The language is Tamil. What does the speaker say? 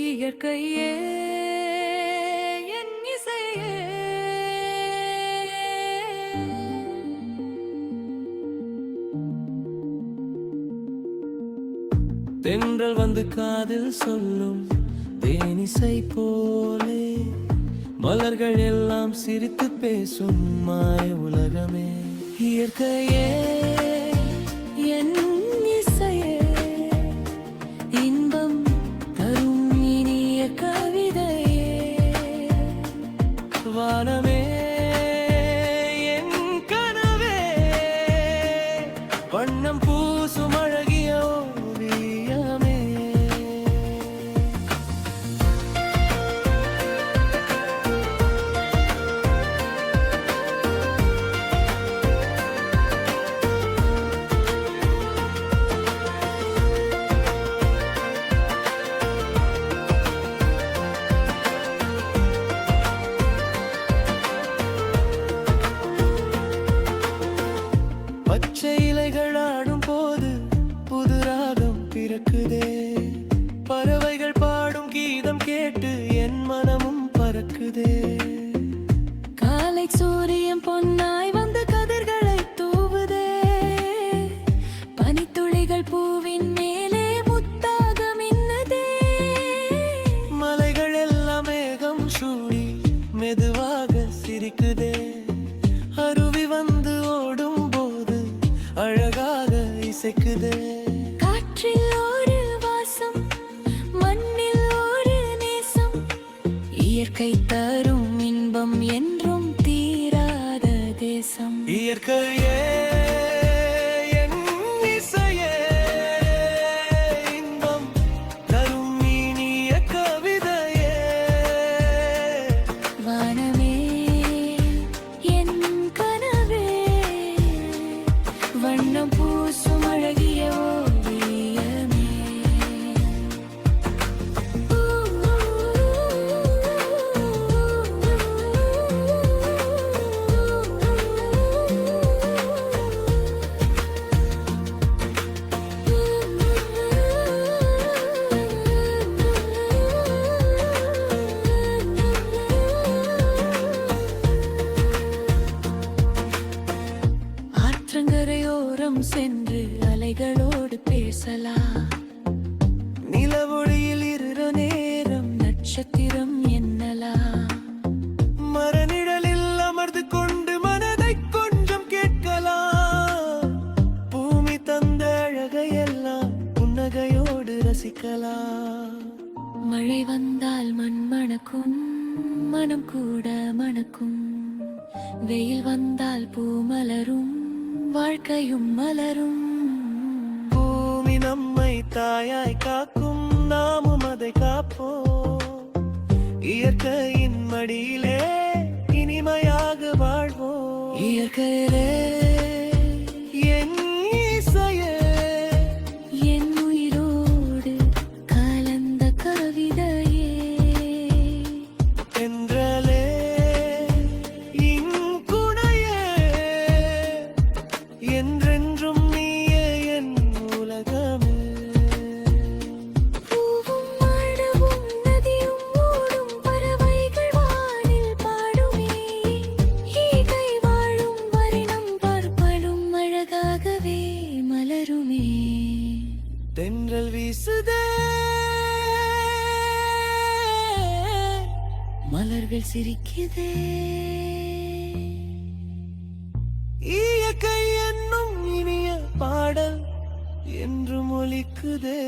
இயற்கையே என் இசையே. தென்றல் வந்து காதில் சொல்லும் தேனிசை போலே, மலர்கள் எல்லாம் சிரித்து பேசும் மாய உலகமே. இயற்கையே என் இசையே, இன்பம் தரும் இனிய கவிதையே. வானமே என் கனவே, வண்ணம் பூசும் அழகிய ஓவியமே. பச்சை இலைகள் ஆடும் போது புது ராகம் பிறக்குதே, பறவைகள் பாடும் கீதம் கேட்டு என் மனமும் பறக்குதே. காலை சூரியன் பொன்னாய் வந்து கதிர்களை தூவுதே, பனித்துளிகள் பூவின் மேலே முத்தாக மின்னுதே. மலைகள் எல்லாம் மேகம் சூடி மெதுவாக சிரிக்குதே, அருவி வந்து ஓடும் அழகாக இசைக்குதே. காற்றில் ஒரு வாசம், மண்ணில் ஒரு நேசம், இயற்கை தரும் இன்பம் என்றும் தீராத தேசம். இயற்கையே என் இசையே, இன்பம் தரும் இனிய கவிதையே. வானமே என் கனவே, வண்ணம் பூசும் அழகிய ஓவியமே. ஆற்றங்கரையோரம் சென்று அலைகளோடு பேசலாம், நிலவொளியில் இரு நேரம் நட்சத்திரம் எண்ணலாம். மரநிழலில் அமர்ந்து கொண்டு மனதை கொஞ்சம் கேட்கலாம், பூமி தந்த அழகையெல்லாம் புன்னகையோடு ரசிக்கலாம். மழை வந்தால் மண் மணக்கும், மனம் கூட மணக்கும். வெயில் வந்தால் பூ மலரும், வாழ்க்கையும் மலரும். பூமி நம்மை தாயாய் காக்கும், நாமும் அதை காப்போம். இயற்கையின் மடியிலே இனிமையாக வாழ்வோம். இயற்கையிலே என் இசையே, என் உயிரோடு கலந்த கவிதையே. என்றாலே என்றென்றும் நீயே என் உலகமே. பூவும் மரமும் நதியும் ஓடும், பறவைகள் வானில் பாடுமே. ஈகை வாழும் வரினம் பார்ப்படும் அழகாகவே மலருமே. தென்றல் வீசுதே, மலர்கள் சிரிக்குதே. இயற்கை என்னும் இனிய பாடல் என்று ஒலிக்குதே.